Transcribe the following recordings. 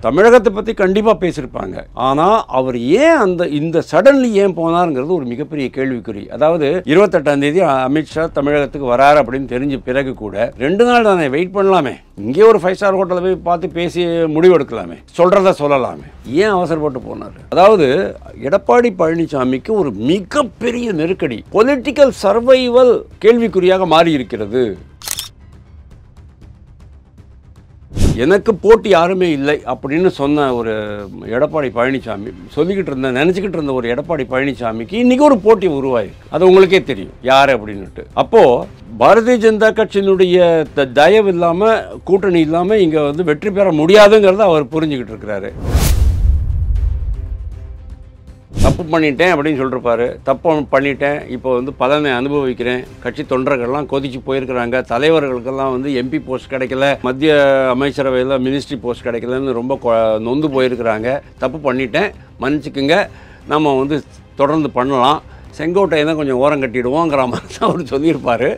தமிழகத்தை பற்றி கண்டிப்பாக பேசியிருப்பாங்க. ஆனால் அவர் ஏன் இந்த சடன்லி ஏன் போனாருங்கிறது ஒரு மிகப்பெரிய கேள்விக்குறி. அதாவது 28ஆம் தேதி அமித்ஷா தமிழகத்துக்கு வராரு அப்படின்னு தெரிஞ்ச பிறகு கூட 2 நாள் தானே வெயிட் பண்ணலாமே, இங்கே ஒரு 5 ஸ்டார் ஹோட்டலில் போய் பார்த்து பேசி முடிவெடுக்கலாமே, சொல்கிறத சொல்லலாமே, ஏன் அவசரப்பட்டு போனார்? அதாவது எடப்பாடி பழனிசாமிக்கு ஒரு மிகப்பெரிய நெருக்கடி, பொலிட்டிக்கல் சர்வைவல் கேள்விக்குறியாக மாறி இருக்கிறது. எனக்கு போட்டி யாருமே இல்லை அப்படின்னு சொன்ன ஒரு எடப்பாடி பழனிசாமி நினச்சிக்கிட்டு இருந்த ஒரு எடப்பாடி பழனிசாமிக்கு இன்றைக்கி ஒரு போட்டி உருவாயிருக்கு. அது உங்களுக்கே தெரியும் யார் அப்படின்னுட்டு. அப்போது பாரதிய ஜனதா கட்சியினுடைய தயவு இல்லாமல், கூட்டணி இல்லாமல் இங்கே வெற்றி பெற முடியாதுங்கிறத அவர் புரிஞ்சுக்கிட்டு இருக்கிறாரு. தப்பு பண்ணிட்டேன் அப்படின்னு சொல்லிருப்பாரு. தப்பு பண்ணிட்டேன், இப்போ பலனை அனுபவிக்கிறேன். கட்சி தொண்டர்கள்லாம் கொதிச்சு போயிருக்கிறாங்க. தலைவர்களுக்கெல்லாம் எம்பி போஸ்ட் கிடைக்கல, மத்திய அமைச்சரவையில் மினிஸ்ட்ரி போஸ்ட் கிடைக்கலன்னு ரொம்ப நொந்து போயிருக்கிறாங்க. தப்பு பண்ணிட்டேன், மன்னிச்சுக்குங்க, நம்ம தொடர்ந்து பண்ணலாம், செங்கோட்டையை தான் கொஞ்சம் ஓரம் கட்டிடுவோங்கிற மாதிரி தான் அவர் சொல்லியிருப்பார்.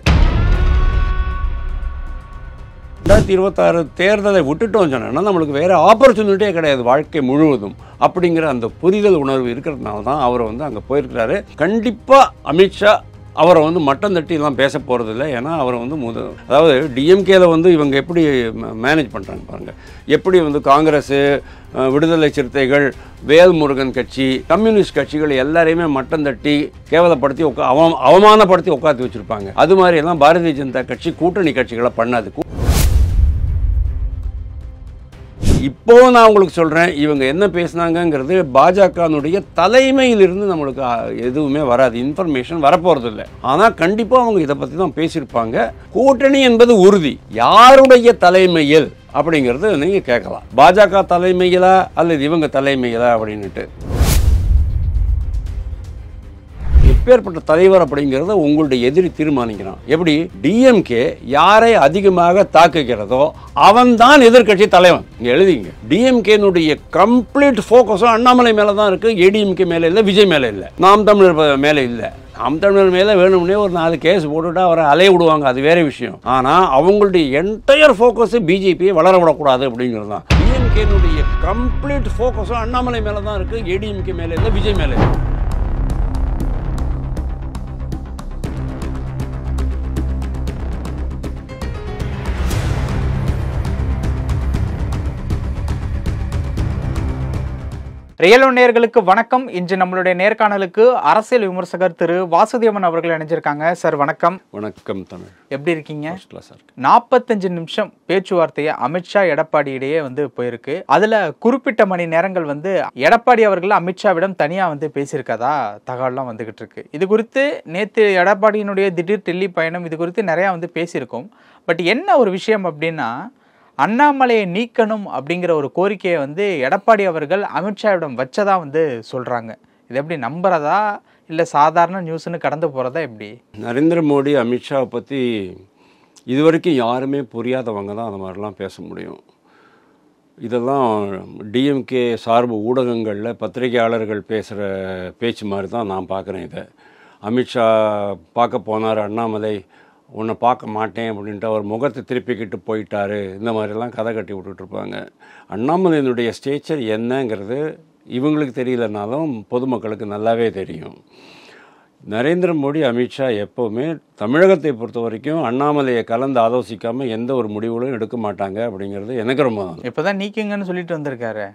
2026 தேர்தலை விட்டுட்டோம் சொன்னா நம்மளுக்கு வேறு ஆப்பர்ச்சுனிட்டியே கிடையாது வாழ்க்கை முழுவதும் அப்படிங்கிற அந்த புரிதல் உணர்வு இருக்கிறதுனால தான் அவர் அங்கே போயிருக்கிறாரு. கண்டிப்பாக அமித்ஷா அவரை மட்டம் தட்டிலாம் பேச போகிறதில்ல. ஏன்னா அவர் அதாவது டிஎம்கேல இவங்க எப்படி மேனேஜ் பண்ணுறாங்க பாருங்கள். எப்படி காங்கிரஸு, விடுதலை சிறுத்தைகள், வேல்முருகன் கட்சி, கம்யூனிஸ்ட் கட்சிகள் எல்லாரையுமே மட்டம் தட்டி கேவலப்படுத்தி அவமானப்படுத்தி உட்காந்து வச்சுருப்பாங்க. அது மாதிரியெல்லாம் பாரதிய ஜனதா கட்சி கூட்டணி கட்சிகளை பண்ணாது. இப்போ நான் உங்களுக்கு சொல்கிறேன், இவங்க என்ன பேசுனாங்கங்கிறது பாஜகனுடைய தலைமையிலிருந்து நம்மளுக்கு எதுவுமே வராது, இன்ஃபர்மேஷன் வரப்போகிறது இல்லை. ஆனால் கண்டிப்பாக அவங்க இதை பற்றி தான் பேசியிருப்பாங்க. கூட்டணி என்பது உறுதி. யாருடைய தலைமையில் அப்படிங்கிறது நீங்கள் கேட்கலாம். பாஜக தலைமையிலா அல்லது இவங்க தலைமையிலா அப்படின்ட்டு. எப்பேற்பட்ட தலைவர் அப்படிங்கிறத உங்களுடைய எதிரி தீர்மானிக்கிறான். எப்படி டிஎம்கே யாரை அதிகமாக தாக்குகிறதோ அவன் தான் எதிர்கட்சி தலைவன். இங்கே எழுதிங்க, டிஎம்கேனுடைய கம்ப்ளீட் ஃபோக்கஸும் அண்ணாமலை மேலே தான் இருக்குது. ஏடிஎம்கே மேலே இல்லை, விஜய் மேலே இல்லை, நாம் தமிழர் மேலே இல்லை. நாம் தமிழர் மேலே வேணும்னே ஒரு 4 கேஸ் போட்டுவிட்டு அவரை அலைய விடுவாங்க, அது வேற விஷயம். ஆனால் அவங்களுடைய என்டையர் ஃபோக்கஸு பிஜேபியை வளர விடக்கூடாது அப்படிங்கிறது தான். டிஎம்கேனுடைய கம்ப்ளீட் ஃபோக்கஸும் அண்ணாமலை மேலே தான் இருக்குது. ஏடிஎம்கே மேலே இல்லை, விஜய் மேலே இல்லை. ரியல் ஒன் நேயர்களுக்கு வணக்கம். இன்று நம்மளுடைய நேர்காணலுக்கு அரசியல் விமர்சகர் திரு வாசுதேவன் அவர்கள் இணைஞ்சிருக்காங்க. சார் வணக்கம். வணக்கம் தமிழ், எப்படி இருக்கீங்க? 45 நிமிஷம் பேச்சுவார்த்தையை அமித்ஷா எடப்பாடி இடையே போயிருக்கு. அதுல குறிப்பிட்ட மணி நேரங்கள் எடப்பாடி அவர்கள் அமித்ஷாவிடம் தனியா பேசியிருக்கதா தகவல்லாம் வந்துகிட்டு இருக்கு. இது குறித்து நேற்று எடப்பாடியினுடைய திடீர் டெல்லி பயணம், இது குறித்து நிறைய பேசியிருக்கோம். பட் என்ன ஒரு விஷயம் அப்படின்னா, அண்ணாமலையை நீக்கணும் அப்படிங்கிற ஒரு கோரிக்கையை எடப்பாடி அவர்கள் அமித்ஷாவிடம் வச்சதா சொல்றாங்க. இது எப்படி நம்புறதா இல்லை சாதாரண நியூஸ்னு கடந்து போறதா? எப்படி நரேந்திர மோடி அமித்ஷாவை பற்றி இதுவரைக்கும் யாருமே புரியாதவங்க தான் அந்த மாதிரிலாம் பேச முடியும். இதெல்லாம் டிஎம்கே சார்பு ஊடகங்களில் பத்திரிகையாளர்கள் பேசுகிற பேச்சு மாதிரி தான் நான் பார்க்குறேன். இதை அமித்ஷா பார்க்க போனார், அண்ணாமலை உன்னை பார்க்க மாட்டேன் அப்படின்ட்டு அவர் முகத்தை திருப்பிக்கிட்டு போயிட்டாரு, இந்த மாதிரிலாம் கதை கட்டி விட்டுட்ருப்பாங்க. அண்ணாமலையினுடைய ஸ்டேச்சர் என்னங்கிறது இவங்களுக்கு தெரியலனாலும் பொதுமக்களுக்கு நல்லாவே தெரியும். நரேந்திர மோடி, அமித்ஷா எப்போவுமே தமிழகத்தை பொறுத்த வரைக்கும் அண்ணாமலையை கலந்து ஆலோசிக்காமல் எந்த ஒரு முடிவுகளும் எடுக்க மாட்டாங்க அப்படிங்கிறது எனக்கு ரொம்ப தான். இப்போ தான் நீக்குங்கன்னு சொல்லிட்டு வந்திருக்காரு.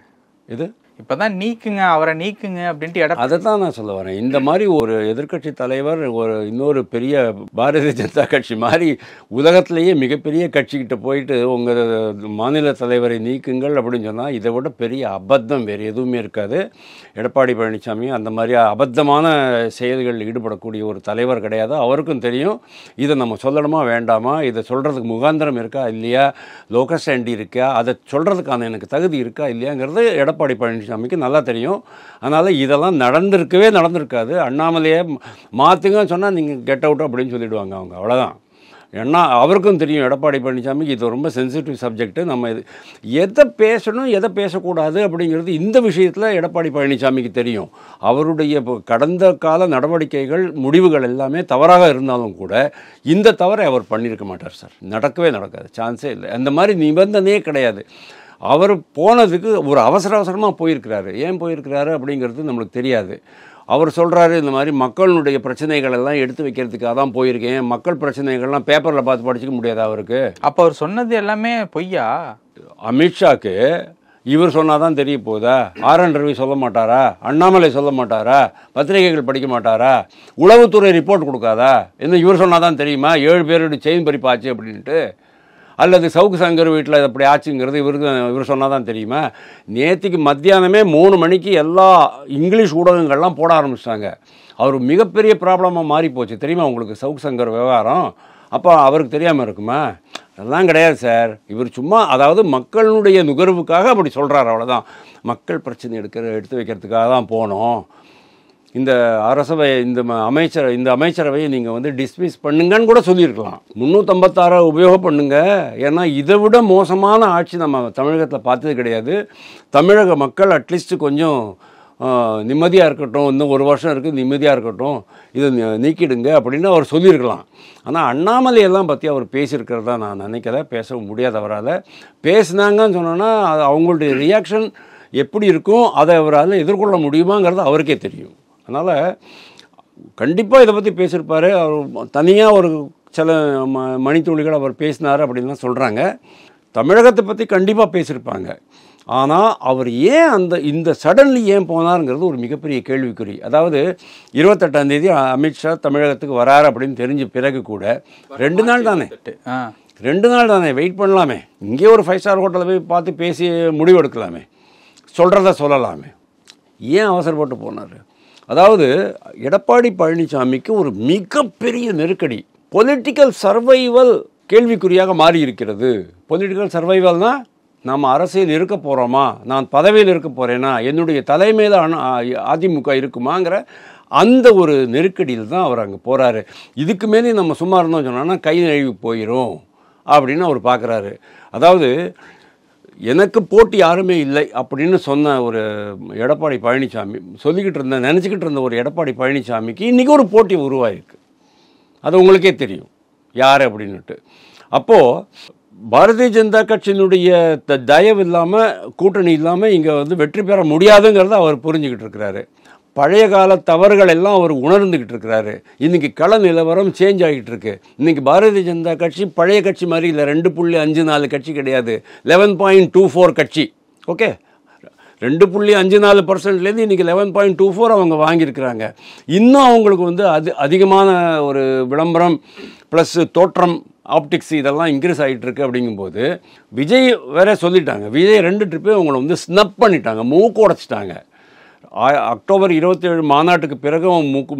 இது இப்போ தான் நீக்குங்க, அவரை நீக்குங்க அப்படின்ட்டு அதை தான் நான் சொல்ல வரேன். இந்த மாதிரி ஒரு எதிர்கட்சி தலைவர் இன்னொரு பெரிய பாரதிய ஜனதா கட்சி மாதிரி உலகத்திலேயே மிகப்பெரிய கட்சிக்கிட்ட போயிட்டு உங்கள் மாநில தலைவரை நீக்குங்கள் அப்படின்னு சொன்னால் இதை விட பெரிய அபத்தம் வேறு எதுவுமே இருக்காது. எடப்பாடி பழனிசாமி அந்த மாதிரி அபத்தமான செயல்களில் ஈடுபடக்கூடிய ஒரு தலைவர் கிடையாது. அவருக்கும் தெரியும் இதை நம்ம சொல்லணுமா வேண்டாமா, இதை சொல்கிறதுக்கு முகாந்திரம் இருக்கா இல்லையா, லோக்கஸ் ஸ்டாண்டி இருக்கா, அதை சொல்கிறதுக்கான எனக்கு தகுதி இருக்கா இல்லையாங்கிறது எடப்பாடி பழனிசாமிக்கு நல்லா தெரியும். அதனால் இதெல்லாம் நடந்திருக்காது. அண்ணாமலையை மாற்றுங்கன்னு சொன்னால் நீங்கள் கெட் அவுட் அப்படின்னு சொல்லிவிடுவாங்க அவங்க, அவ்வளோதான். ஏன்னா அவருக்கும் தெரியும் எடப்பாடி பழனிசாமிக்கு இது ரொம்ப சென்சிட்டிவ் சப்ஜெக்ட்டு. நம்ம எதை பேசணும் எதை பேசக்கூடாது அப்படிங்கிறது இந்த விஷயத்தில் எடப்பாடி பழனிசாமிக்கு தெரியும். அவருடைய கடந்த கால நடவடிக்கைகள், முடிவுகள் எல்லாமே தவறாக இருந்தாலும் கூட இந்த தவறை அவர் பண்ணியிருக்க மாட்டார் சார். நடக்கவே நடக்காது, சான்ஸே இல்லை. அந்த மாதிரி நிபந்தனையே கிடையாது. அவர் போனதுக்கு ஒரு அவசரமாக போயிருக்கிறாரு. ஏன் போயிருக்கிறாரு அப்படிங்கிறது நம்மளுக்கு தெரியாது. அவர் சொல்கிறாரு, இந்த மாதிரி மக்களுடைய பிரச்சனைகள் எல்லாம் எடுத்து வைக்கிறதுக்காக தான் போயிருக்கேன். மக்கள் பிரச்சனைகள்லாம் பேப்பரில் பார்த்து படிச்சுக்க முடியாது அவருக்கு. அப்போ அவர் சொன்னது எல்லாமே பொய்யா? அமித்ஷாக்கு இவர் சொன்னாதான் தெரிய போதா? ஆர்.என். ரவி சொல்ல மாட்டாரா? அண்ணாமலை சொல்ல மாட்டாரா? பத்திரிகைகள் படிக்க மாட்டாரா? உளவுத்துறை ரிப்போர்ட் கொடுக்காதா? என்ன இவர் சொன்னாதான் தெரியுமா 7 பேருடைய செயின் பறிப்பாச்சு அப்படின்ட்டு? அல்லது சவுக்கு சங்கர் வீட்டில் அப்படி ஆச்சுங்கிறது இவர் சொன்னால் தான் தெரியுமா? நேற்றுக்கு மத்தியானமே 3 மணிக்கு எல்லா இங்கிலீஷ் ஊடகங்கள்லாம் போட ஆரம்பிச்சிட்டாங்க. அவர் மிகப்பெரிய ப்ராப்ளமாக மாறி போச்சு தெரியுமா உங்களுக்கு சவுக்கு சங்கர் விவகாரம்? அப்போ அவருக்கு தெரியாமல் இருக்குமா? அதெல்லாம் கிடையாது சார். இவர் சும்மா அதாவது மக்களுடைய நுகர்வுக்காக அப்படி சொல்கிறார், அவ்வளோதான். மக்கள் பிரச்சனை எடுத்து வைக்கிறதுக்காக தான் போனோம். இந்த அரசவை இந்த அமைச்சரவையை நீங்கள் வந்து டிஸ்மிஸ் பண்ணுங்கன்னு கூட சொல்லியிருக்கலாம். 356 உபயோகம் பண்ணுங்க. ஏன்னா இதை விட மோசமான ஆட்சி நம்ம தமிழகத்தில் பார்த்தது கிடையாது. தமிழக மக்கள் அட்லீஸ்ட் கொஞ்சம் நிம்மதியாக இருக்கட்டும், இன்னும் 1 வருஷம் இருக்குது, நிம்மதியாக இருக்கட்டும், இதை நீக்கிடுங்க அப்படின்னு அவர் சொல்லியிருக்கலாம். ஆனால் அண்ணாமலையெல்லாம் பற்றி அவர் பேசியிருக்கிறதா நான் நினைக்கல. பேச முடியாது அவரால். பேசினாங்கன்னு சொன்னோன்னா அவங்களுடைய ரியாக்ஷன் எப்படி இருக்கும், அதை அவரால் எதிர்கொள்ள முடியுமாங்கிறது அவருக்கே தெரியும். அதனால் கண்டிப்பாக இதை பற்றி பேசியிருப்பார். அவர் தனியாக ஒரு சில மணித்துளிகள் அவர் பேசினார் அப்படின்லாம் சொல்கிறாங்க. தமிழகத்தை பற்றி கண்டிப்பாக பேசியிருப்பாங்க. ஆனால் அவர் ஏன் இந்த சடன்லி ஏன் போனாருங்கிறது ஒரு மிகப்பெரிய கேள்விக்குறி. அதாவது 28ஆம் தேதி அமித்ஷா தமிழகத்துக்கு வராரு அப்படின்னு தெரிஞ்ச பிறகு கூட 2 நாள் தானே, 2 நாள் தானே வெயிட் பண்ணலாமே. இங்கே ஒரு 5 ஸ்டார் ஹோட்டலில் போய் பார்த்து பேசி முடிவு எடுக்கலாமே, சொல்கிறத சொல்லலாமே. ஏன் அவசரப்பட்டு போனார்? அதாவது எடப்பாடி பழனிசாமிக்கு ஒரு மிகப்பெரிய நெருக்கடி, பொலிட்டிக்கல் சர்வைவல் கேள்விக்குறியாக மாறி இருக்கிறது. பொலிட்டிக்கல் சர்வைவல்னால் நாம் அரசியல் இருக்க போகிறோமா, நான் பதவியில் இருக்க போகிறேன்னா, என்னுடைய தலைமையில் அதிமுக இருக்குமாங்கிற அந்த ஒரு நெருக்கடியில் தான் அவர் அங்கே போகிறாரு. இதுக்கு மேலே நம்ம சும்மா இருந்தோம் சொன்னோன்னா கை நழுவி போயிடும் அப்படின்னு அவர் பார்க்குறாரு. அதாவது எனக்கு போட்டி யாருமே இல்லை அப்படின்னு சொன்ன ஒரு எடப்பாடி பழனிசாமி நினச்சிக்கிட்டு இருந்த ஒரு எடப்பாடி பழனிசாமிக்கு இன்றைக்கி ஒரு போட்டி உருவாயிருக்கு. அது உங்களுக்கே தெரியும் யார் அப்படின்னுட்டு. அப்போது பாரதிய ஜனதா கட்சியினுடைய தயவு இல்லாமல், கூட்டணி இல்லாமல் இங்கே வந்து வெற்றி பெற முடியாதுங்கிறத அவர் புரிஞ்சுக்கிட்டு இருக்கிறாரு. பழைய கால தவறுகள் எல்லாம் அவர் உணர்ந்துக்கிட்டு இருக்கிறாரு. இன்றைக்கி கள நிலவரம் சேஞ்ச் ஆகிட்டு இருக்கு. இன்றைக்கி பாரதிய ஜனதா கட்சி பழைய கட்சி மாதிரி இல்லை. 2.54 கட்சி கிடையாது, 11.24 கட்சி. ஓகே, 2.54%லேருந்து இன்றைக்கி 11.24 அவங்க வாங்கியிருக்கிறாங்க. இன்னும் அவங்களுக்கு வந்து அதிகமான ஒரு விளம்பரம் ப்ளஸ் தோற்றம் ஆப்டிக்ஸ் இதெல்லாம் இன்க்ரீஸ் ஆகிட்டு இருக்கு. அப்படிங்கும்போது விஜய் வேற சொல்லிட்டாங்க, விஜய் 2 ட்ரிப்பே அவங்கள வந்து ஸ்னப் பண்ணிட்டாங்க, மூக்கு உடைச்சிட்டாங்க. அக்டோபர் 27 மாநாட்டுக்கு பிறகு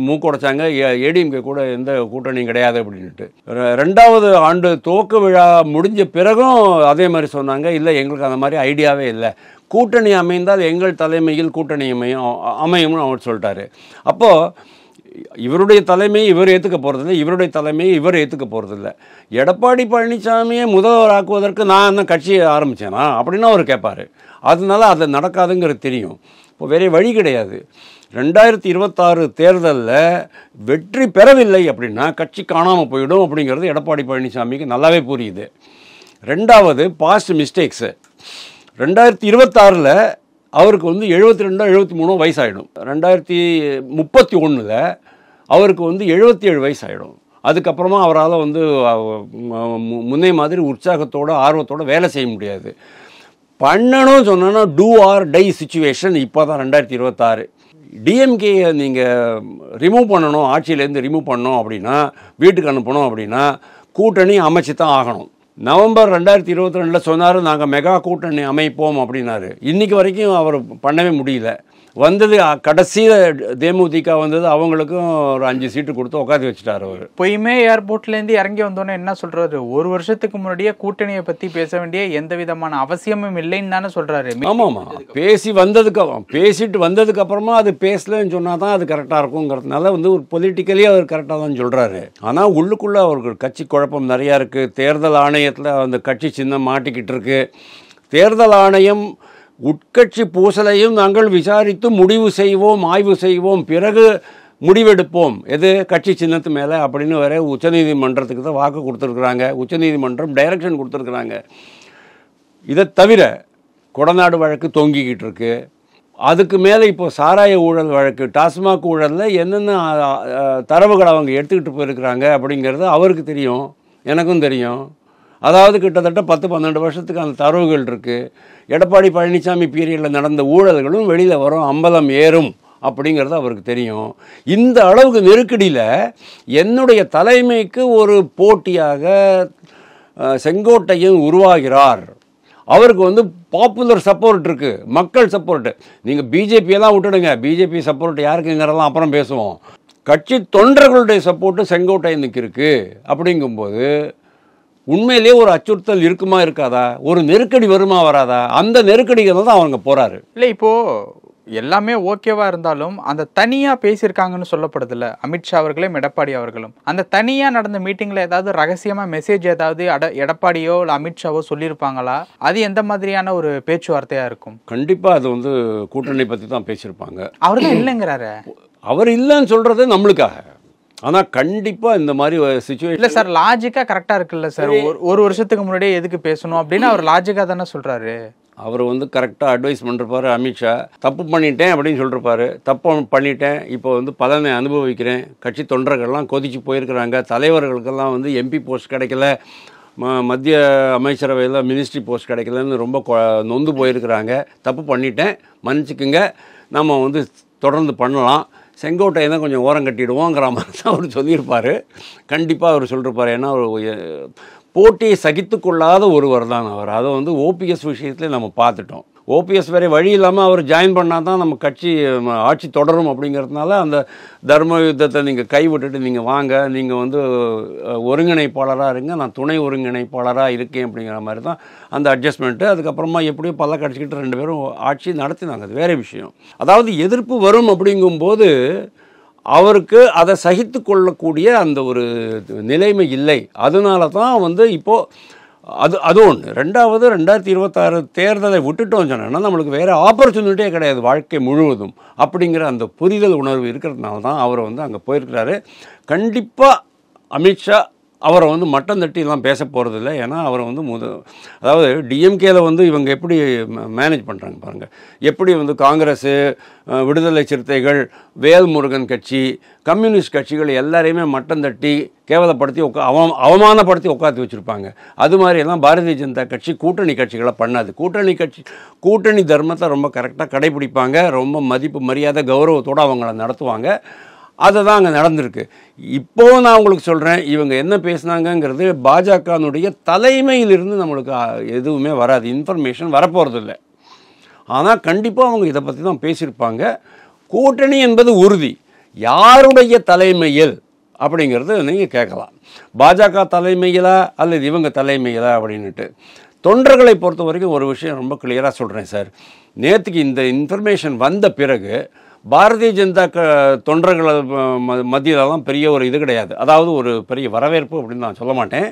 மூக்கு உடைச்சாங்க. ஏடிஎம்கே கூட எந்த கூட்டணியும் கிடையாது அப்படின்ட்டு. 2வது ஆண்டு துவக்க விழா முடிஞ்ச பிறகும் அதே மாதிரி சொன்னாங்க, இல்லை எங்களுக்கு அந்த மாதிரி ஐடியாவே இல்லை, கூட்டணி அமைந்தால் எங்கள் தலைமையில் கூட்டணி அமையும்னு அவர் சொல்லிட்டாரு. அப்போது இவருடைய தலைமையை இவர் ஏற்றுக்க போகிறதில்ல, இவருடைய தலைமையை இவர் ஏற்றுக்க போகிறதில்ல. எடப்பாடி பழனிசாமியை முதல்வராக்குவதற்கு நான் என்ன கட்சியை ஆரம்பித்தேனா அப்படின்னு அவர் கேட்பார். அதனால அது நடக்காதுங்கிறது தெரியும். இப்போ வேறு வழி கிடையாது. 2026 தேர்தலில் வெற்றி பெறவில்லை அப்படின்னா கட்சி காணாமல் போயிடும் அப்படிங்கிறது எடப்பாடி பழனிசாமிக்கு நல்லாவே புரியுது. 2வது பாஸ்ட் மிஸ்டேக்ஸு. 2026 அவருக்கு வந்து 72 73 வயசாகிடும். 2031 அவருக்கு வந்து 77 வயசாகிடும். அதுக்கப்புறமா அவரால் வந்து முன்னே மாதிரி உற்சாகத்தோடு ஆர்வத்தோடு வேலை செய்ய முடியாது. பண்ணணும் சொன்னோன்னா டூ ஆர் டை சிச்சுவேஷன். இப்போ தான் 2026 டிஎம்கேயை நீங்கள் ரிமூவ் பண்ணணும், ஆட்சியிலேருந்து ரிமூவ் பண்ணணும் அப்படின்னா, வீட்டுக்கு அனுப்பணும் அப்படின்னா கூட்டணி அமைச்சு தான் ஆகணும். நவம்பர் 2022 சொன்னார், நாங்கள் மெகா கூட்டணி அமைப்போம் அப்படின்னாரு. இன்றைக்கி வரைக்கும் அவர் பண்ணவே முடியல. வந்தது கடைசியில் தேமுதிக வந்தது, அவங்களுக்கும் ஒரு 5 சீட்டு கொடுத்து உட்காந்து வச்சுட்டார் அவர். பொய்மே ஏர்போர்ட்லேருந்து இறங்கி வந்தோன்னே என்ன சொல்கிறாரு, 1 வருஷத்துக்கு முன்னாடியே கூட்டணியை பற்றி பேச வேண்டிய எந்த விதமான அவசியமும் இல்லைன்னு தானே சொல்கிறாரு. ஆமாம், பேசிட்டு வந்ததுக்கு அப்புறமா அது பேசலன்னு சொன்னால் தான் அது கரெக்டாக இருக்குங்கிறதுனால வந்து ஒரு பொலிட்டிக்கலி அவர் கரெக்டாக தான் சொல்கிறாரு. ஆனால் உள்ளுக்குள்ளே அவருக்கு கட்சி குழப்பம் நிறையா இருக்குது. தேர்தல் ஆணையத்தில் அந்த கட்சி சின்னம் மாட்டிக்கிட்டு இருக்கு. தேர்தல் ஆணையம் உட்கட்சி பூசலையும் நாங்கள் விசாரித்து முடிவு செய்வோம், ஆய்வு செய்வோம், பிறகு முடிவெடுப்போம் எது கட்சி சின்னத்து மேலே அப்படின்னு வேற உச்சநீதிமன்றத்துக்கு தான் வாக்கு கொடுத்துருக்குறாங்க. உச்சநீதிமன்றம் டைரக்ஷன் கொடுத்துருக்குறாங்க. இதை தவிர கொடநாடு வழக்கு தொங்கிக்கிட்டு இருக்கு. அதுக்கு மேலே இப்போ சாராய ஊழல் வழக்கு, டாஸ்மாக் ஊழலில் என்னென்ன தரவுகளை அவங்க எடுத்துக்கிட்டு போயிருக்கிறாங்க அப்படிங்கிறது அவருக்கு தெரியும், எனக்கும் தெரியும். அதாவது கிட்டத்தட்ட 10-12 வருஷத்துக்கு அந்த தரவுகள் இருக்குது. எடப்பாடி பழனிசாமி பீரியடில் நடந்த ஊழல்களும் வெளியில் வரும், அம்பலம் ஏறும் அப்படிங்கிறது அவருக்கு தெரியும். இந்த அளவுக்கு நெருக்கடியில் என்னுடைய தலைமைக்கு ஒரு போட்டியாக செங்கோட்டையன் உருவாகிறார். அவருக்கு பாப்புலர் சப்போர்ட் இருக்குது, மக்கள் சப்போர்ட்டு. நீங்கள் பிஜேபியெல்லாம் விட்டுடுங்க, பிஜேபி சப்போர்ட் யாருக்குங்கிறதெல்லாம் அப்புறம் பேசுவோம். கட்சி தொண்டர்களுடைய சப்போர்ட்டு செங்கோட்டையனுக்கு இருக்குது. அப்படிங்கும்போது உண்மையிலேயே ஒரு அச்சுறுத்தல் இருக்குமா இருக்காதா, ஒரு நெருக்கடி வருமா வராதா, அந்த நெருக்கடிகள் தான் அவங்க போகிறாரு. இல்லை இப்போது எல்லாமே ஓகேவா இருந்தாலும் அந்த தனியாக பேசியிருக்காங்கன்னு சொல்லப்படுதில்ல அமித்ஷா அவர்களும் எடப்பாடி அவர்களும். அந்த தனியாக நடந்த மீட்டிங்கில் ஏதாவது ரகசியமாக மெசேஜ் ஏதாவது எடப்பாடியோ இல்லை அமித்ஷாவோ சொல்லியிருப்பாங்களா? அது எந்த மாதிரியான ஒரு பேச்சுவார்த்தையாக இருக்கும்? கண்டிப்பாக அது கூட்டணி பற்றி தான் பேசியிருப்பாங்க. அவர் தான் இல்லைங்கிறாரு. அவர் இல்லைன்னு சொல்கிறது நம்மளுக்காக. ஆனால் கண்டிப்பாக இந்த மாதிரி சிச்சுவேஷன் இல்லை சார், லாஜிக்காக கரெக்டாக இருக்குல்ல சார். ஒரு வருஷத்துக்கு முன்னாடியே எதுக்கு பேசணும் அப்படின்னு அவர் லாஜிக்காக தானே சொல்கிறாரு. அவர் கரெக்டாக அட்வைஸ் பண்ணிருப்பார். அமித்ஷா தப்பு பண்ணிட்டேன் அப்படின்னு சொல்லிருப்பாரு. தப்பு பண்ணிட்டேன், இப்போ பலனை அனுபவிக்கிறேன். கட்சி தொண்டர்கள்லாம் கொதிச்சு போயிருக்கிறாங்க. தலைவர்களுக்கெல்லாம் எம்பி போஸ்ட் கிடைக்கல, மத்திய அமைச்சரவையில் மினிஸ்ட்ரி போஸ்ட் கிடைக்கலன்னு ரொம்ப நொந்து போயிருக்கிறாங்க. தப்பு பண்ணிட்டேன், மன்னிச்சுக்குங்க, நம்ம தொடர்ந்து பண்ணலாம், செங்கோட்டையை கொஞ்சம் ஓரம் கட்டிடுவோங்கிற மாதிரி தான் அவர் சொல்லியிருப்பார். கண்டிப்பாக அவர் சொல்லியிருப்பார். ஏன்னா போட்டியை சகித்து கொள்ளாத ஒருவர் தான் அவர். அதை ஓபிஎஸ் விஷயத்துல நம்ம பார்த்துட்டோம். ஓபிஎஸ் வேறு வழி இல்லாமல் அவர் ஜாயின் பண்ணால் தான் நம்ம கட்சி ஆட்சி தொடரும் அப்படிங்கிறதுனால அந்த தர்ம யுத்தத்தை நீங்கள் கைவிட்டுட்டு நீங்கள் வாங்க, நீங்கள் ஒருங்கிணைப்பாளராக இருங்க, நான் துணை ஒருங்கிணைப்பாளராக இருக்கேன் அப்படிங்கிற மாதிரி தான் அந்த அட்ஜஸ்ட்மெண்ட்டு. அதுக்கப்புறமா எப்படியும் பல்ல கடிச்சிக்கிட்டு 2 பேரும் ஆட்சி நடத்தினாங்க. அது வேறு விஷயம். அதாவது எதிர்ப்பு வரும் அப்படிங்கும்போது அவருக்கு அதை சகித்து கொள்ளக்கூடிய அந்த ஒரு நிலைமை இல்லை. அதனால தான் இப்போது அது ஒன்று. ரெண்டாவது 2026 தேர்தலை விட்டுட்டோம் சொன்னா நம்மளுக்கு வேறு ஆப்பர்ச்சுனிட்டியே கிடையாது வாழ்க்கை முழுவதும் அப்படிங்கிற அந்த புரிதல் உணர்வு இருக்கிறதுனால தான் அவர் அங்கே போயிருக்கிறாரு. கண்டிப்பாக அமித்ஷா அவரை மட்டம் தட்டிலாம் பேச போகிறதில்ல. ஏன்னா அவர் அதாவது டிஎம்கேல இவங்க எப்படி மேனேஜ் பண்ணுறாங்க பாருங்கள். எப்படி காங்கிரஸ், விடுதலை சிறுத்தைகள், வேல்முருகன் கட்சி, கம்யூனிஸ்ட் கட்சிகள் எல்லாரையுமே மட்டம் தட்டி கேவலப்படுத்தி அவமானப்படுத்தி உட்காந்து வச்சுருப்பாங்க. அது மாதிரியெல்லாம் பாரதிய ஜனதா கட்சி கூட்டணி கட்சிகளை பண்ணாது. கூட்டணி தர்மத்தை ரொம்ப கரெக்டாக கடைபிடிப்பாங்க. ரொம்ப மதிப்பு மரியாதை கௌரவத்தோடு அவங்கள நடத்துவாங்க. அதை தான் அங்கே நடந்திருக்கு. இப்போது நான் உங்களுக்கு சொல்கிறேன், இவங்க என்ன பேசுனாங்கங்கிறது பாஜகனுடைய தலைமையிலிருந்து நம்மளுக்கு எதுவுமே வராது, இன்ஃபர்மேஷன் வரப்போகிறதில்ல. ஆனால் கண்டிப்பாக அவங்க இதை பற்றி தான் பேசியிருப்பாங்க. கூட்டணி என்பது உறுதி. யாருடைய தலைமையில் அப்படிங்கிறது நீங்கள் கேட்கலாம். பாஜக தலைமையிலா அல்லது இவங்க தலைமையிலா அப்படின்ட்டு. தொண்டர்களை பொறுத்த வரைக்கும் ஒரு விஷயம் ரொம்ப கிளியராக சொல்கிறேன் சார். நேற்றுக்கு இந்த இன்ஃபர்மேஷன் வந்த பிறகு பாரதிய ஜனதா தொண்டர்கள் மத்தியிலலாம் பெரிய ஒரு இது கிடையாது. அதாவது ஒரு பெரிய வரவேற்பு அப்படின்னு நான் சொல்ல மாட்டேன்.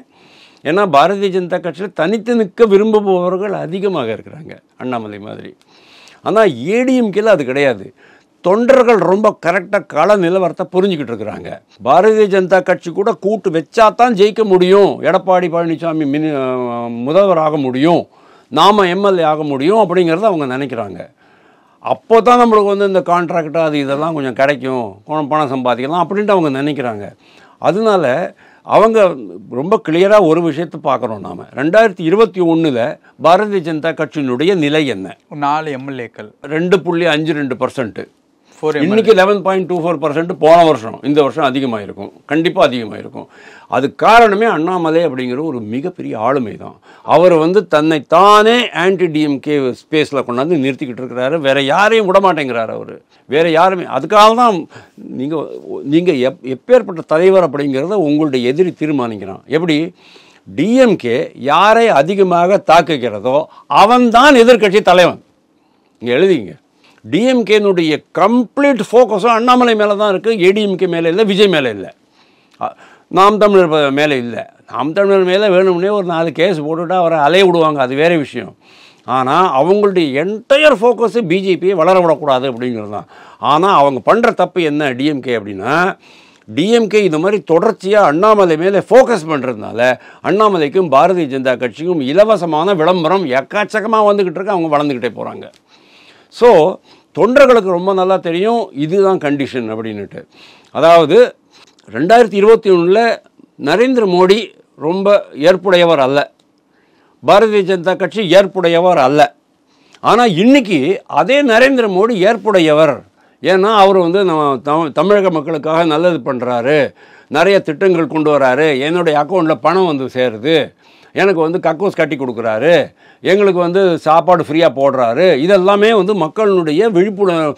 ஏன்னா பாரதிய ஜனதா கட்சியில் தனித்து நிற்க விரும்புபவர்கள் அதிகமாக இருக்கிறாங்க, அண்ணாமலை மாதிரி. ஆனால் ஏடிஎம்கேல அது கிடையாது. தொண்டர்கள் ரொம்ப கரெக்டாக கள நிலவரத்தை புரிஞ்சுக்கிட்டு இருக்கிறாங்க. பாரதிய ஜனதா கட்சி கூட கூட்டு வச்சா தான் ஜெயிக்க முடியும், எடப்பாடி பழனிசாமி முதல்வராக முடியும், நாம் எம்எல்ஏ ஆக முடியும் அப்படிங்கிறத அவங்க நினைக்கிறாங்க. அப்போ தான் நம்மளுக்கு இந்த கான்ட்ராக்டு அது இதெல்லாம் கொஞ்சம் கிடைக்கும், பணம் சம்பாதிக்கலாம் அப்படின்ட்டு அவங்க நினைக்கிறாங்க. அதனால அவங்க ரொம்ப கிளியராக ஒரு விஷயத்தை பார்க்குறோம். நாம் 2021 பாரதிய ஜனதா கட்சியினுடைய நிலை என்ன? 4 எம்எல்ஏக்கள், 2.52%. இன்னைக்கு 11.24%. போன வருஷம், இந்த வருஷம் அதிகமாக இருக்கும், கண்டிப்பாக அதிகமாக இருக்கும். அது காரணமே அண்ணாமலை அப்படிங்கிற ஒரு மிகப்பெரிய ஆளுமை தான். அவர் தன்னை தானே ஆன்டி டிஎம்கே ஸ்பேஸில் கொண்டாந்து நிறுத்திக்கிட்டு இருக்கிறாரு. வேறு யாரையும் விட மாட்டேங்கிறாரு அவர், வேறு யாருமே. அதுக்காக தான் நீங்கள் எப்பேற்பட்ட தலைவர் அப்படிங்கிறத உங்களுடைய எதிரி தீர்மானிக்கிறான். எப்படி டிஎம்கே யாரை அதிகமாக தாக்குகிறதோ அவன்தான் எதிர்கட்சி தலைவன். இங்கே எழுதிங்க. டிஎம்கேனுடைய கம்ப்ளீட் ஃபோக்கஸும் அண்ணாமலை மேலே தான் இருக்குது. ஏடிஎம்கே மேலே இல்லை, விஜய் மேலே இல்லை, நாம் தமிழர் மேலே இல்லை. நாம் தமிழர் மேலே வேணும்னே ஒரு 4 கேஸ் போட்டுவிட்டு அவரை அலைய விடுவாங்க, அது வேறு விஷயம். ஆனால் அவங்களுடைய என்டையர் ஃபோக்கஸு பிஜேபியை வளர விடக்கூடாது அப்படிங்கிறது தான். ஆனால் அவங்க பண்ணுற தப்பு என்ன டிஎம்கே அப்படின்னா, டிஎம்கே இந்த மாதிரி தொடர்ச்சியாக அண்ணாமலை மேலே ஃபோக்கஸ் பண்ணுறதுனால அண்ணாமலைக்கும் பாரதிய ஜனதா கட்சிக்கும் இலவசமான விளம்பரம் எக்கச்சக்கமாக வந்துக்கிட்டு இருக்கு. அவங்க வளர்ந்துக்கிட்டே போகிறாங்க. ஸோ தொண்டர்களுக்கு ரொம்ப நல்லா தெரியும் இதுதான் கண்டிஷன் அப்படின்னுட்டு. அதாவது 2021 நரேந்திர மோடி ரொம்ப ஏற்புடையவர் அல்ல, பாரதிய ஜனதா கட்சி ஏற்புடையவர் அல்ல. ஆனால் இன்றைக்கி அதே நரேந்திர மோடி ஏற்புடையவர். ஏன்னா அவர் வந்து நம்ம தமிழக மக்களுக்காக நல்லது பண்ணுறாரு, நிறைய திட்டங்கள் கொண்டு வராரு, என்னுடைய அக்கௌண்ட்டில் பணம் வந்து சேருது, எனக்கு வந்து கக்கூஸ் கட்டி கொடுக்குறாரு, எங்களுக்கு வந்து சாப்பாடு ஃப்ரீயாக போடுறாரு. இதெல்லாமே வந்து மக்களுடைய விழிப்புணர்வு,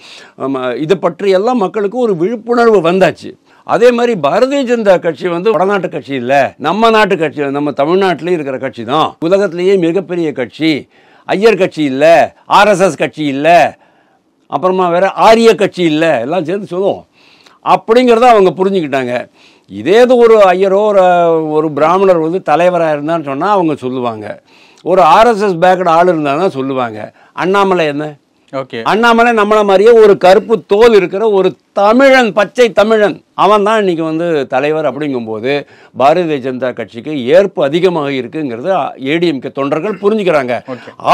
இதை பற்றி எல்லாம் மக்களுக்கு ஒரு விழிப்புணர்வு வந்தாச்சு. அதே மாதிரி பாரதிய ஜனதா கட்சி வந்து வடநாட்டு கட்சி இல்லை, நம்ம நாட்டு கட்சி, நம்ம தமிழ்நாட்டிலே இருக்கிற கட்சி தான், உலகத்திலேயே மிகப்பெரிய கட்சி. ஐயர் கட்சி இல்லை, ஆர்எஸ்எஸ் கட்சி இல்லை, அப்புறமா வேறு ஆரிய கட்சி இல்லை, எல்லாம் சேர்ந்து சொல்லுவோம் அப்படிங்கிறத அவங்க புரிஞ்சுக்கிட்டாங்க. இதே ஒரு ஐயரோ ஒரு பிராமணர் வந்து தலைவராக இருந்தான்னு சொன்னால் அவங்க சொல்லுவாங்க, ஒரு ஆர்எஸ்எஸ் பேக்கட் ஆள் இருந்தாங்கன்னா சொல்லுவாங்க. அண்ணாமலை என்ன? ஓகே, அண்ணாமலை நம்மளை மாதிரியே ஒரு கருப்பு தோல் இருக்கிற ஒரு தமிழன், பச்சை தமிழன், அவன் தான் இன்றைக்கி வந்து தலைவர். அப்படிங்கும்போது பாரதிய ஜனதா கட்சிக்கு ஏற்பு அதிகமாக இருக்குங்கிறது ஏடிஎம்கே தொண்டர்கள் புரிஞ்சுக்கிறாங்க.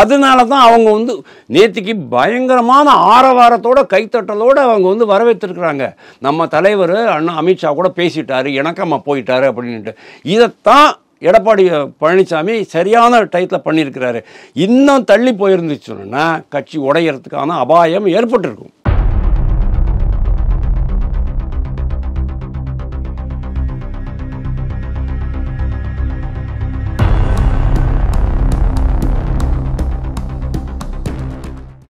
அதனால தான் அவங்க வந்து நேற்றுக்கு பயங்கரமான ஆரவாரத்தோட கைத்தட்டலோடு அவங்க வந்து வரவேற்றிருக்கிறாங்க. நம்ம தலைவர் அண்ணா அமித்ஷா கூட பேசிட்டாரு, இணக்கமாக போயிட்டாரு அப்படின்ட்டு. இதைத்தான் எடப்பாடி பழனிசாமி சரியான டயத்தில் பண்ணியிருக்கிறாரு. இன்னும் தள்ளி போயிருந்துச்சுன்னா கட்சி உடையிறதுக்கான அபாயம் ஏற்பட்டிருக்கும்.